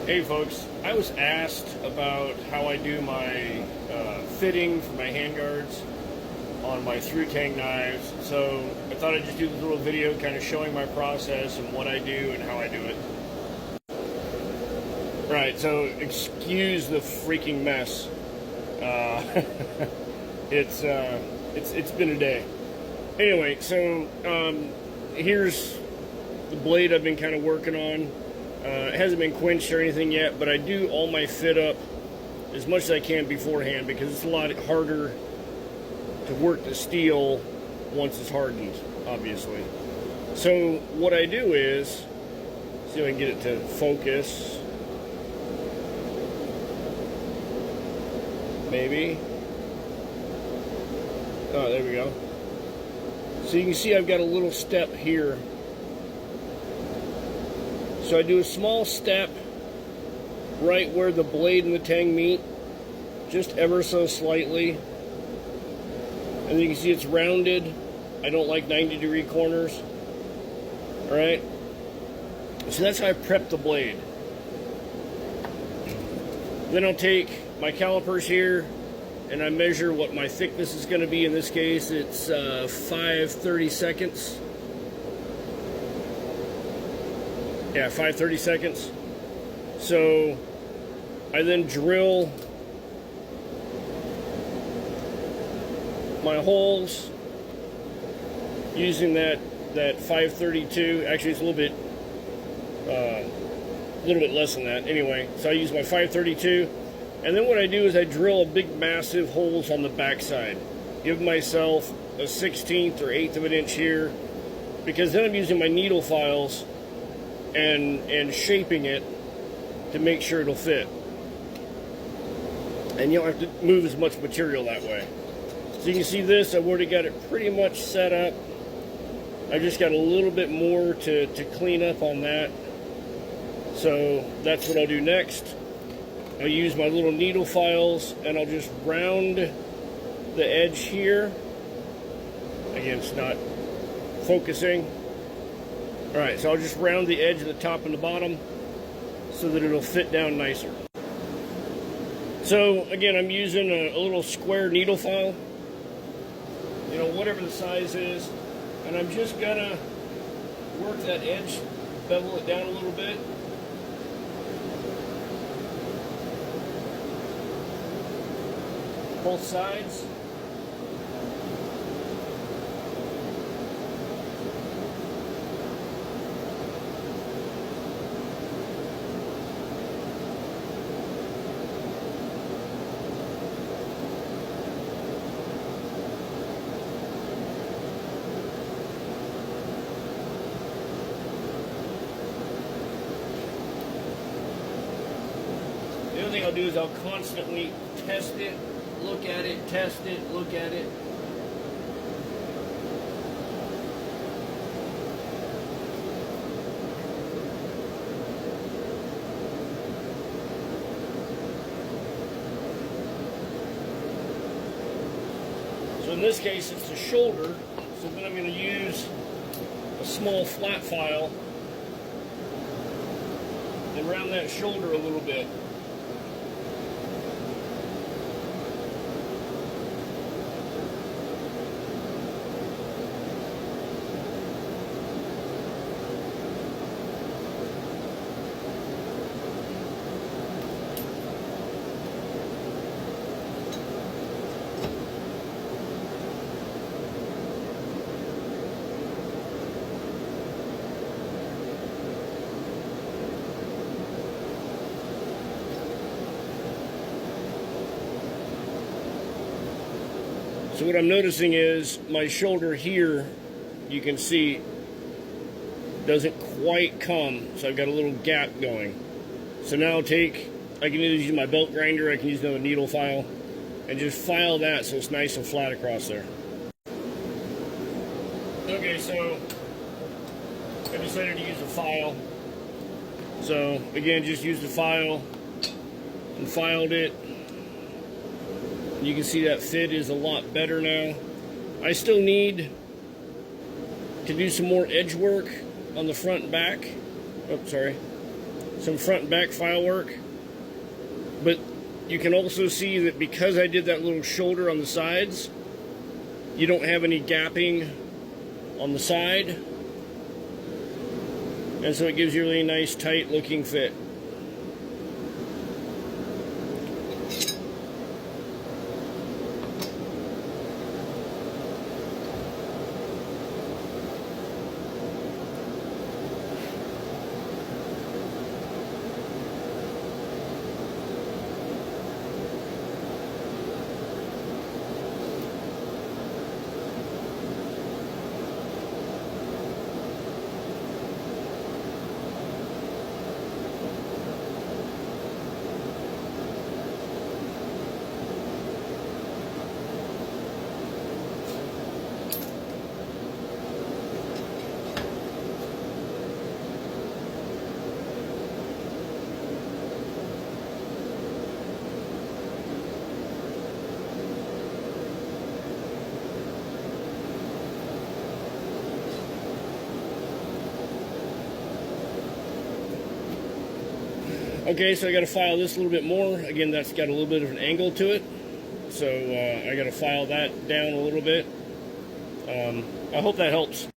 Hey folks, I was asked about how I do my fitting for my handguards on my through tang knives, so I thought I'd just do this little video kind of showing my process and what I do and how I do it. Right, so excuse the freaking mess. It's been a day. Anyway, so here's the blade I've been kind of working on. It hasn't been quenched or anything yet, but I do all my fit up as much as I can beforehand because it's a lot harder to work the steel once it's hardened, obviously. So what I do is, see if I can get it to focus. Maybe. Oh, there we go. So you can see I've got a little step here. So I do a small step right where the blade and the tang meet, just ever so slightly. And you can see it's rounded. I don't like 90-degree corners. All right. So that's how I prep the blade. Then I'll take my calipers here and I measure what my thickness is going to be. In this case, it's 5/32. Yeah, 5/32. So I then drill my holes using that 5/32. Actually, it's a little bit less than that. Anyway, so I use my 5/32, and then what I do is I drill a big, massive holes on the backside. Give myself a 1/16 or 1/8 of an inch here, because then I'm using my needle files and shaping it to make sure it'll fit. And you don't have to move as much material that way. So you can see this, I've already got it pretty much set up. I just got a little bit more to clean up on that. So that's what I'll do next. I'll use my little needle files and I'll just round the edge here. Again, it's not focusing. All right, so I'll just round the edge of the top and the bottom so that it'll fit down nicer. So again, I'm using a little square needle file, you know, whatever the size is, and I'm just gonna work that edge, bevel it down a little bit. Both sides. The other thing I'll do is I'll constantly test it, look at it, test it, look at it. So in this case it's the shoulder, so then I'm going to use a small flat file and round that shoulder a little bit. So what I'm noticing is my shoulder here, you can see, doesn't quite come. So I've got a little gap going. So now I can either use my belt grinder, I can use another needle file, and just file that so it's nice and flat across there. Okay, so I decided to use a file. So again, just use the file and filed it. You can see that fit is a lot better now. I still need to do some more edge work on the front and back. Oh, sorry. some front and back file work. But you can also see that because I did that little shoulder on the sides, you don't have any gapping on the side. And so it gives you a really nice, tight looking fit. Okay, so I got to file this a little bit more. Again, that's got a little bit of an angle to it. So I got to file that down a little bit. I hope that helps.